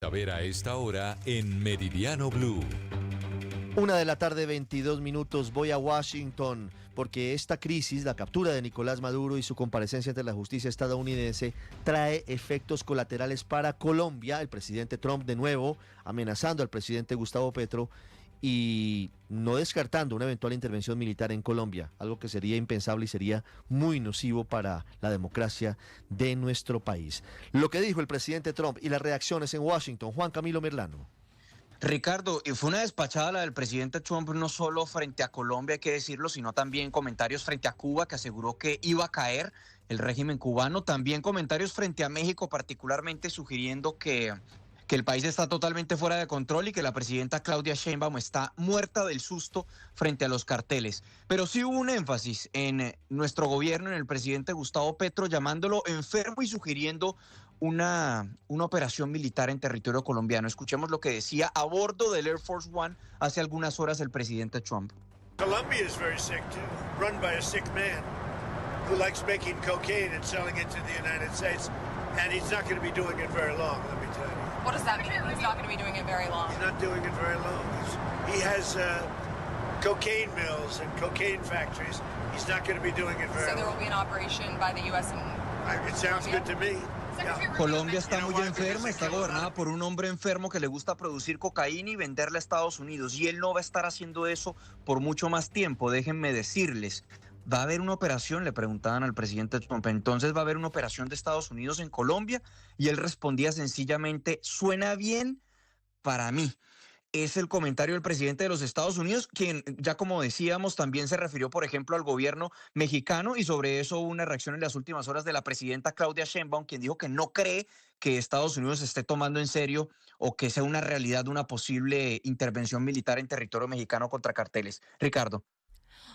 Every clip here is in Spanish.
A ver a esta hora en Meridiano Blue. 1:22 p.m. Voy a Washington porque esta crisis, la captura de Nicolás Maduro y su comparecencia ante la justicia estadounidense, trae efectos colaterales para Colombia. El presidente Trump de nuevo amenazando al presidente Gustavo Petro y no descartando una eventual intervención militar en Colombia, algo que sería impensable y sería muy nocivo para la democracia de nuestro país. Lo que dijo el presidente Trump y las reacciones en Washington, Juan Camilo Merlano. Ricardo, y fue una despachada la del presidente Trump no solo frente a Colombia, hay que decirlo, sino también comentarios frente a Cuba, que aseguró que iba a caer el régimen cubano, también comentarios frente a México, particularmente sugiriendo que el país está totalmente fuera de control y que la presidenta Claudia Sheinbaum está muerta del susto frente a los carteles. Pero sí hubo un énfasis en nuestro gobierno, en el presidente Gustavo Petro, llamándolo enfermo y sugiriendo una operación militar en territorio colombiano. Escuchemos lo que decía a bordo del Air Force One hace algunas horas el presidente Trump. Colombia is very sick too, run by a sick man who likes making cocaine and selling it to the United States, and he's not going to be doing it very long, let me tell you. What does that mean? He's not going to be doing it very long. He's not doing it very long. He has cocaine mills and cocaine factories. He's not going to be doing it very long. So there will be an operation by the U.S. and It sounds good to me. Colombia está muy enferma, está gobernada por un hombre enfermo que le gusta producir cocaína y venderla a Estados Unidos, y él no va a estar haciendo eso por mucho más tiempo, déjenme decirles. ¿Va a haber una operación? Le preguntaban al presidente Trump. Entonces, ¿va a haber una operación de Estados Unidos en Colombia? Y él respondía sencillamente, suena bien para mí. Es el comentario del presidente de los Estados Unidos, quien ya como decíamos también se refirió, por ejemplo, al gobierno mexicano, y sobre eso hubo una reacción en las últimas horas de la presidenta Claudia Sheinbaum, quien dijo que no cree que Estados Unidos esté tomando en serio o que sea una realidad una posible intervención militar en territorio mexicano contra carteles. Ricardo.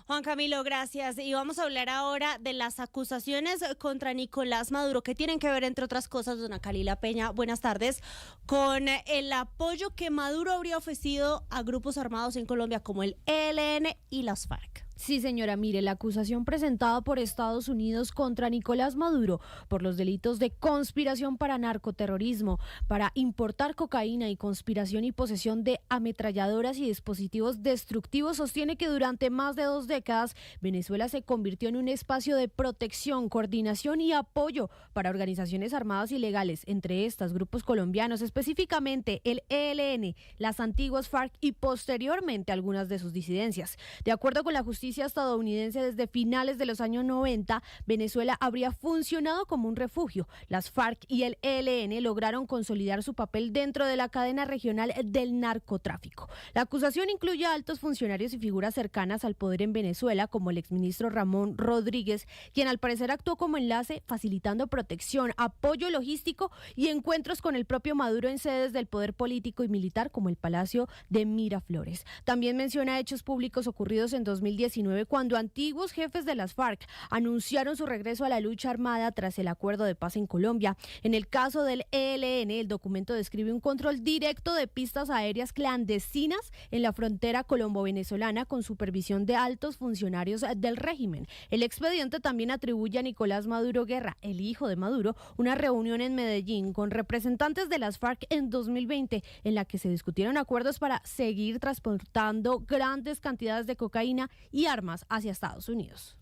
Juan Camilo, gracias. Y vamos a hablar ahora de las acusaciones contra Nicolás Maduro, que tienen que ver, entre otras cosas, dona Kalila Peña, buenas tardes, con el apoyo que Maduro habría ofrecido a grupos armados en Colombia como el ELN y las FARC. Sí, señora, mire, la acusación presentada por Estados Unidos contra Nicolás Maduro por los delitos de conspiración para narcoterrorismo, para importar cocaína y conspiración y posesión de ametralladoras y dispositivos destructivos sostiene que durante más de 2 décadas Venezuela se convirtió en un espacio de protección, coordinación y apoyo para organizaciones armadas ilegales, entre estas grupos colombianos, específicamente el ELN, las antiguas FARC y posteriormente algunas de sus disidencias. De acuerdo con la justicia estadounidense, desde finales de los años 90, Venezuela habría funcionado como un refugio. Las FARC y el ELN lograron consolidar su papel dentro de la cadena regional del narcotráfico. La acusación incluye a altos funcionarios y figuras cercanas al poder en Venezuela, como el exministro Ramón Rodríguez, quien al parecer actuó como enlace, facilitando protección, apoyo logístico y encuentros con el propio Maduro en sedes del poder político y militar, como el Palacio de Miraflores. También menciona hechos públicos ocurridos en 2019, cuando antiguos jefes de las FARC anunciaron su regreso a la lucha armada tras el acuerdo de paz en Colombia. En el caso del ELN, el documento describe un control directo de pistas aéreas clandestinas en la frontera colombo-venezolana con supervisión de altos funcionarios del régimen. El expediente también atribuye a Nicolás Maduro Guerra, el hijo de Maduro, una reunión en Medellín con representantes de las FARC en 2020, en la que se discutieron acuerdos para seguir transportando grandes cantidades de cocaína y armas hacia Estados Unidos.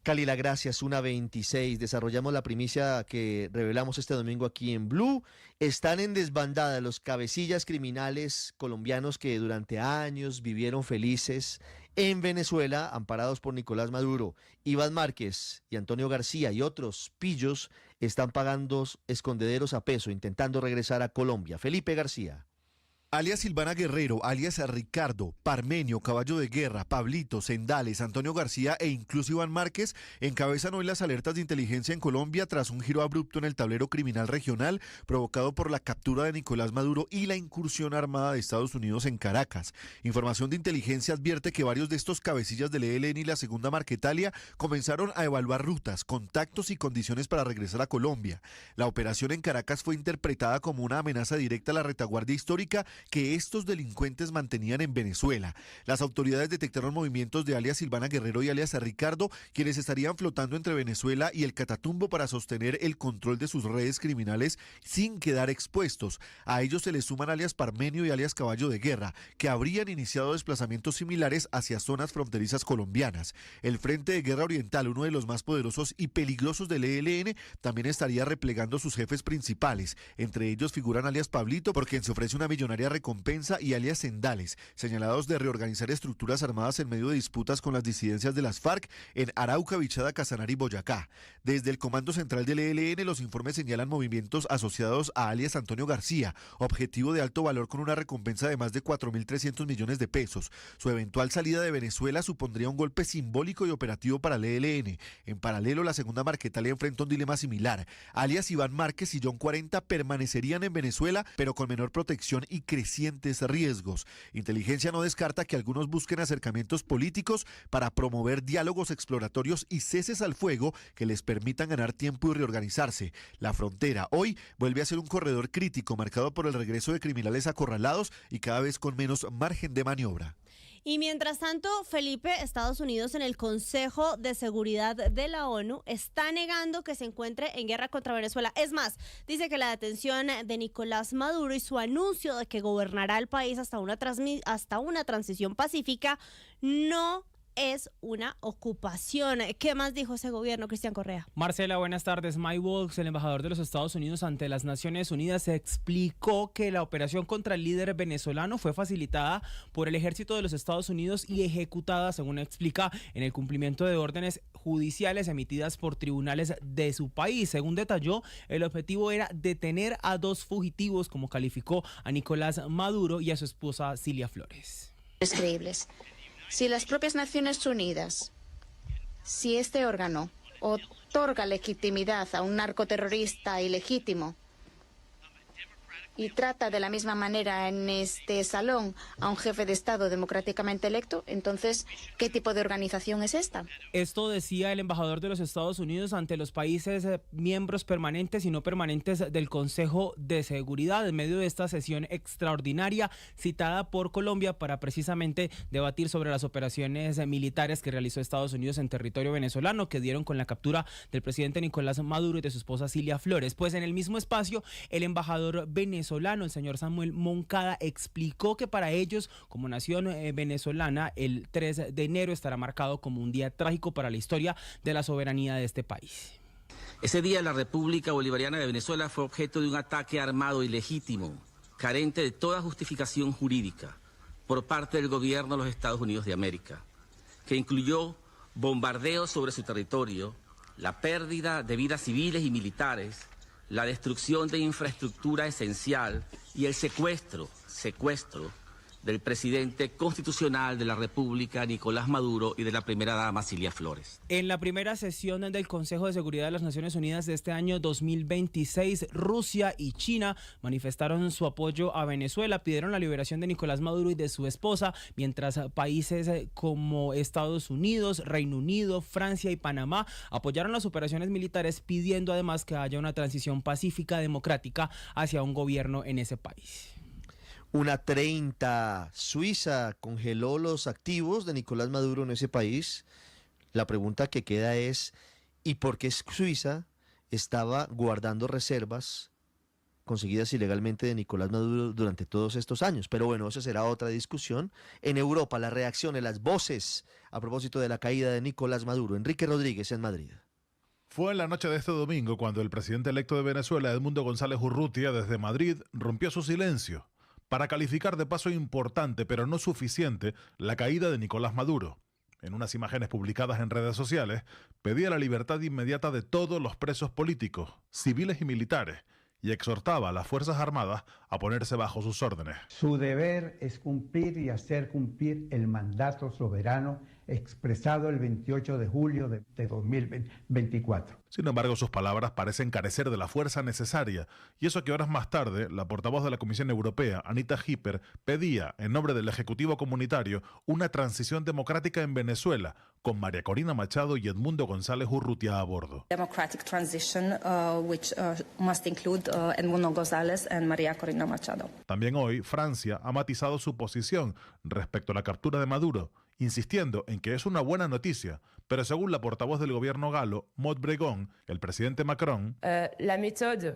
Kalila, gracias. 1:26. Desarrollamos la primicia que revelamos este domingo aquí en Blue. Están en desbandada los cabecillas criminales colombianos que durante años vivieron felices en Venezuela, amparados por Nicolás Maduro. Iván Márquez y Antonio García y otros pillos están pagando escondederos a peso, intentando regresar a Colombia. Felipe García. Alias Silvana Guerrero, alias Ricardo, Parmenio, Caballo de Guerra, Pablito, Sendales, Antonio García e incluso Iván Márquez encabezan hoy las alertas de inteligencia en Colombia tras un giro abrupto en el tablero criminal regional provocado por la captura de Nicolás Maduro y la incursión armada de Estados Unidos en Caracas. Información de inteligencia advierte que varios de estos cabecillas del ELN y la Segunda Marquetalia comenzaron a evaluar rutas, contactos y condiciones para regresar a Colombia. La operación en Caracas fue interpretada como una amenaza directa a la retaguardia histórica que estos delincuentes mantenían en Venezuela. Las autoridades detectaron movimientos de alias Silvana Guerrero y alias Ricardo, quienes estarían flotando entre Venezuela y el Catatumbo para sostener el control de sus redes criminales sin quedar expuestos. A ellos se les suman alias Parmenio y alias Caballo de Guerra, que habrían iniciado desplazamientos similares hacia zonas fronterizas colombianas. El Frente de Guerra Oriental, uno de los más poderosos y peligrosos del ELN, también estaría replegando sus jefes principales. Entre ellos figuran alias Pablito, por quien se ofrece una millonaria recompensa, y alias Sendales, señalados de reorganizar estructuras armadas en medio de disputas con las disidencias de las FARC en Arauca, Bichada, Casanare y Boyacá. Desde el Comando Central del ELN, los informes señalan movimientos asociados a alias Antonio García, objetivo de alto valor con una recompensa de más de 4.300 millones de pesos. Su eventual salida de Venezuela supondría un golpe simbólico y operativo para el ELN. En paralelo, la segunda Marquetalia enfrenta un dilema similar. Alias Iván Márquez y John 40 permanecerían en Venezuela, pero con menor protección y crecientes riesgos. Inteligencia no descarta que algunos busquen acercamientos políticos para promover diálogos exploratorios y ceses al fuego que les permitan ganar tiempo y reorganizarse. La frontera hoy vuelve a ser un corredor crítico marcado por el regreso de criminales acorralados y cada vez con menos margen de maniobra. Y mientras tanto, Felipe, Estados Unidos en el Consejo de Seguridad de la ONU está negando que se encuentre en guerra contra Venezuela. Es más, dice que la detención de Nicolás Maduro y su anuncio de que gobernará el país hasta una transición pacífica no es una ocupación. ¿Qué más dijo ese gobierno, Cristian Correa? Marcela, buenas tardes. Mike Waltz, el embajador de los Estados Unidos ante las Naciones Unidas, explicó que la operación contra el líder venezolano fue facilitada por el ejército de los Estados Unidos y ejecutada, según explica, en el cumplimiento de órdenes judiciales emitidas por tribunales de su país. Según detalló, el objetivo era detener a 2 fugitivos, como calificó a Nicolás Maduro y a su esposa Cilia Flores. Es creíbles. Si las propias Naciones Unidas, si este órgano otorga legitimidad a un narcoterrorista ilegítimo y trata de la misma manera en este salón a un jefe de Estado democráticamente electo, entonces, ¿qué tipo de organización es esta? Esto decía el embajador de los Estados Unidos ante los países miembros permanentes y no permanentes del Consejo de Seguridad en medio de esta sesión extraordinaria citada por Colombia para precisamente debatir sobre las operaciones militares que realizó Estados Unidos en territorio venezolano, que dieron con la captura del presidente Nicolás Maduro y de su esposa Cilia Flores. Pues en el mismo espacio, el embajador venezolano, el señor Samuel Moncada, explicó que para ellos, como nación venezolana, el 3 de enero estará marcado como un día trágico para la historia de la soberanía de este país. Ese día la República Bolivariana de Venezuela fue objeto de un ataque armado ilegítimo, carente de toda justificación jurídica, por parte del gobierno de los Estados Unidos de América, que incluyó bombardeos sobre su territorio, la pérdida de vidas civiles y militares, la destrucción de infraestructura esencial y el secuestro del presidente constitucional de la República, Nicolás Maduro, y de la primera dama, Cilia Flores. En la primera sesión del Consejo de Seguridad de las Naciones Unidas de este año 2026, Rusia y China manifestaron su apoyo a Venezuela, pidieron la liberación de Nicolás Maduro y de su esposa, mientras países como Estados Unidos, Reino Unido, Francia y Panamá apoyaron las operaciones militares, pidiendo además que haya una transición pacífica, democrática hacia un gobierno en ese país. Una 30 Suiza congeló los activos de Nicolás Maduro en ese país. La pregunta que queda es, ¿y por qué Suiza estaba guardando reservas conseguidas ilegalmente de Nicolás Maduro durante todos estos años? Pero bueno, esa será otra discusión. En Europa, las reacciones, las voces a propósito de la caída de Nicolás Maduro. Enrique Rodríguez en Madrid. Fue en la noche de este domingo cuando el presidente electo de Venezuela, Edmundo González Urrutia, desde Madrid, rompió su silencio para calificar de paso importante, pero no suficiente, la caída de Nicolás Maduro. En unas imágenes publicadas en redes sociales, pedía la libertad inmediata de todos los presos políticos, civiles y militares, y exhortaba a las Fuerzas Armadas a ponerse bajo sus órdenes. Su deber es cumplir y hacer cumplir el mandato soberano expresado el 28 de julio de 2024. Sin embargo, sus palabras parecen carecer de la fuerza necesaria, y eso que horas más tarde, la portavoz de la Comisión Europea, Anita Hipper, pedía, en nombre del Ejecutivo Comunitario, una transición democrática en Venezuela, con María Corina Machado y Edmundo González Urrutia a bordo. Democratic transition, which must include Edmundo González and María Corina Machado. También hoy, Francia ha matizado su posición respecto a la captura de Maduro, insistiendo en que es una buena noticia, pero según la portavoz del gobierno galo, Maud Bregon, el presidente Macron, la méthode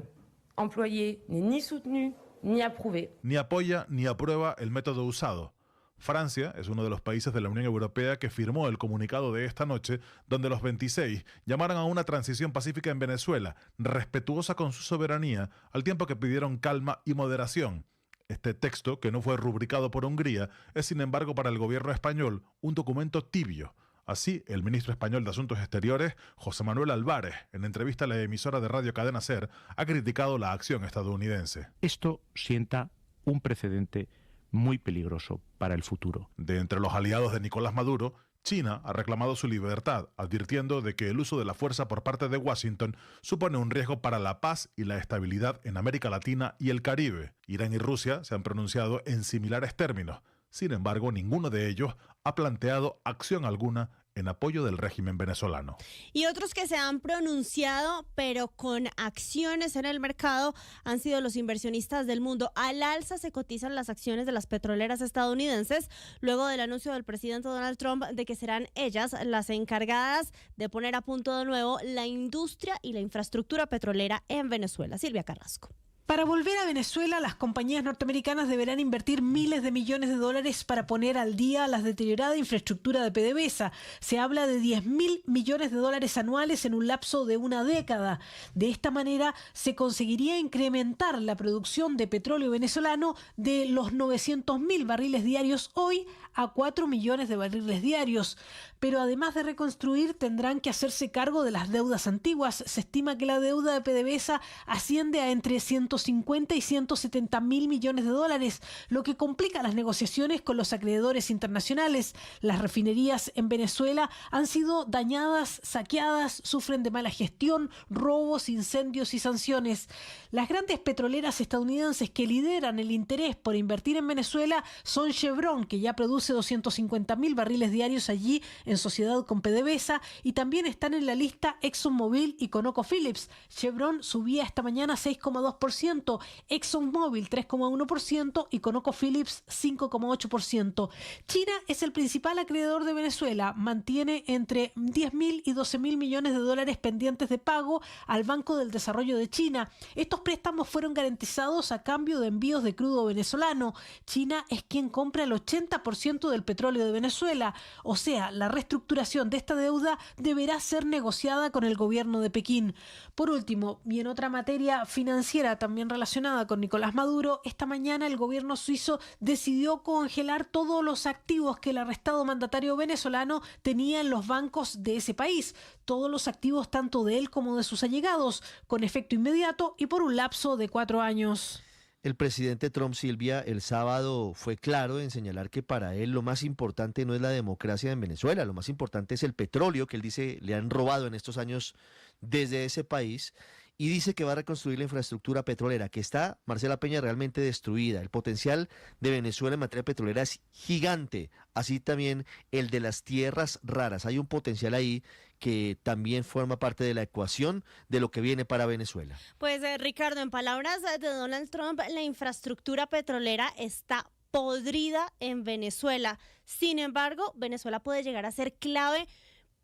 employée n'est ni soutenue ni approuvée. Ni apoya ni aprueba el método usado. Francia es uno de los países de la Unión Europea que firmó el comunicado de esta noche, donde los 26 llamaron a una transición pacífica en Venezuela, respetuosa con su soberanía, al tiempo que pidieron calma y moderación. Este texto, que no fue rubricado por Hungría, es sin embargo para el gobierno español un documento tibio. Así, el ministro español de Asuntos Exteriores, José Manuel Álvarez, en entrevista a la emisora de radio Cadena SER, ha criticado la acción estadounidense. Esto sienta un precedente muy peligroso para el futuro. De entre los aliados de Nicolás Maduro, China ha reclamado su libertad, advirtiendo de que el uso de la fuerza por parte de Washington supone un riesgo para la paz y la estabilidad en América Latina y el Caribe. Irán y Rusia se han pronunciado en similares términos. Sin embargo, ninguno de ellos ha planteado acción alguna en apoyo del régimen venezolano. Y otros que se han pronunciado, pero con acciones en el mercado, han sido los inversionistas del mundo. Al alza se cotizan las acciones de las petroleras estadounidenses, luego del anuncio del presidente Donald Trump de que serán ellas las encargadas de poner a punto de nuevo la industria y la infraestructura petrolera en Venezuela. Silvia Carrasco. Para volver a Venezuela, las compañías norteamericanas deberán invertir miles de millones de dólares para poner al día la deteriorada infraestructura de PDVSA. Se habla de 10.000 millones de dólares anuales en un lapso de una década. De esta manera, se conseguiría incrementar la producción de petróleo venezolano de los 900.000 barriles diarios hoy a 4 millones de barriles diarios. Pero además de reconstruir, tendrán que hacerse cargo de las deudas antiguas. Se estima que la deuda de PDVSA asciende a entre 150 y 170 mil millones de dólares, lo que complica las negociaciones con los acreedores internacionales. Las refinerías en Venezuela han sido dañadas, saqueadas, sufren de mala gestión, robos, incendios y sanciones. Las grandes petroleras estadounidenses que lideran el interés por invertir en Venezuela son Chevron, que ya produce 250 mil barriles diarios allí en sociedad con PDVSA, y también están en la lista ExxonMobil y ConocoPhillips. Chevron subía esta mañana 6,2%, ExxonMobil 3,1% y ConocoPhillips 5,8%. China es el principal acreedor de Venezuela, mantiene entre 10.000 y 12.000 millones de dólares pendientes de pago al Banco del Desarrollo de China. Estos préstamos fueron garantizados a cambio de envíos de crudo venezolano. China es quien compra el 80% del petróleo de Venezuela, o sea, la reestructuración de esta deuda deberá ser negociada con el gobierno de Pekín. Por último, y en otra materia financiera también relacionada con Nicolás Maduro, esta mañana el gobierno suizo decidió congelar todos los activos que el arrestado mandatario venezolano tenía en los bancos de ese país, todos los activos tanto de él como de sus allegados, con efecto inmediato y por un lapso de 4 años. El presidente Trump, Silvia, el sábado fue claro en señalar que para él lo más importante no es la democracia en Venezuela, lo más importante es el petróleo que él dice le han robado en estos años desde ese país, y dice que va a reconstruir la infraestructura petrolera, que está, Marcela Peña, realmente destruida. El potencial de Venezuela en materia petrolera es gigante, así también el de las tierras raras. Hay un potencial ahí que también forma parte de la ecuación de lo que viene para Venezuela. Pues Ricardo, en palabras de Donald Trump, la infraestructura petrolera está podrida en Venezuela. Sin embargo, Venezuela puede llegar a ser clave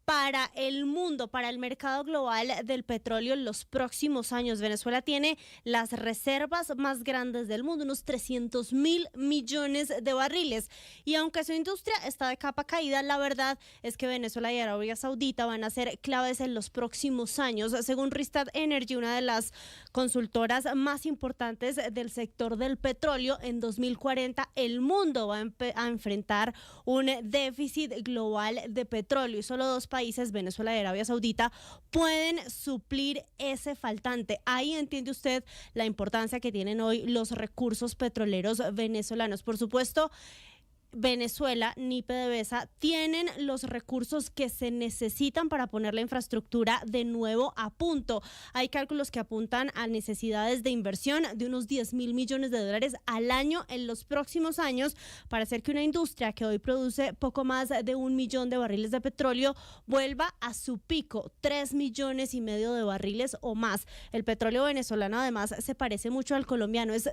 para el mundo, para el mercado global del petróleo en los próximos años. Venezuela tiene las reservas más grandes del mundo, unos 300.000 millones de barriles. Y aunque su industria está de capa caída, la verdad es que Venezuela y Arabia Saudita van a ser claves en los próximos años. Según Rystad Energy, una de las consultoras más importantes del sector del petróleo, en 2040 el mundo va a enfrentar un déficit global de petróleo y solo dos países, Venezuela y Arabia Saudita, pueden suplir ese faltante. Ahí entiende usted la importancia que tienen hoy los recursos petroleros venezolanos. Por supuesto, Venezuela ni PDVSA tienen los recursos que se necesitan para poner la infraestructura de nuevo a punto. Hay cálculos que apuntan a necesidades de inversión de unos 10.000 millones de dólares al año en los próximos años para hacer que una industria que hoy produce poco más de 1 millón de barriles de petróleo vuelva a su pico, 3,5 millones de barriles o más. El petróleo venezolano además se parece mucho al colombiano, es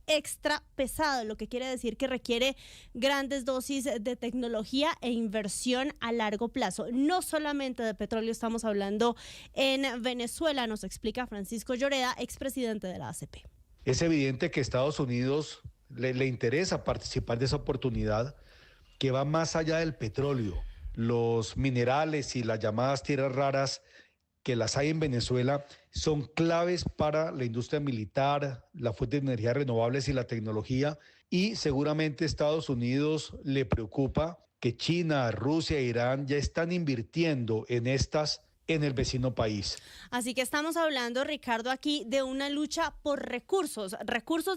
extra pesado, lo que quiere decir que requiere grandes dosis de tecnología e inversión a largo plazo. No solamente de petróleo estamos hablando en Venezuela, nos explica Francisco Lloreda, expresidente de la ACP. Es evidente que Estados Unidos le interesa participar de esa oportunidad que va más allá del petróleo. Los minerales y las llamadas tierras raras que las hay en Venezuela son claves para la industria militar, la fuente de energías renovables y la tecnología, y seguramente Estados Unidos le preocupa que China, Rusia e Irán ya están invirtiendo en el vecino país. Así que estamos hablando, Ricardo, aquí de una lucha por recursos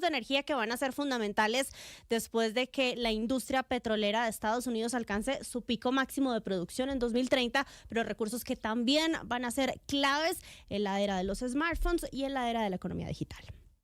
de energía que van a ser fundamentales después de que la industria petrolera de Estados Unidos alcance su pico máximo de producción en 2030, pero recursos que también van a ser claves en la era de los smartphones y en la era de la economía digital.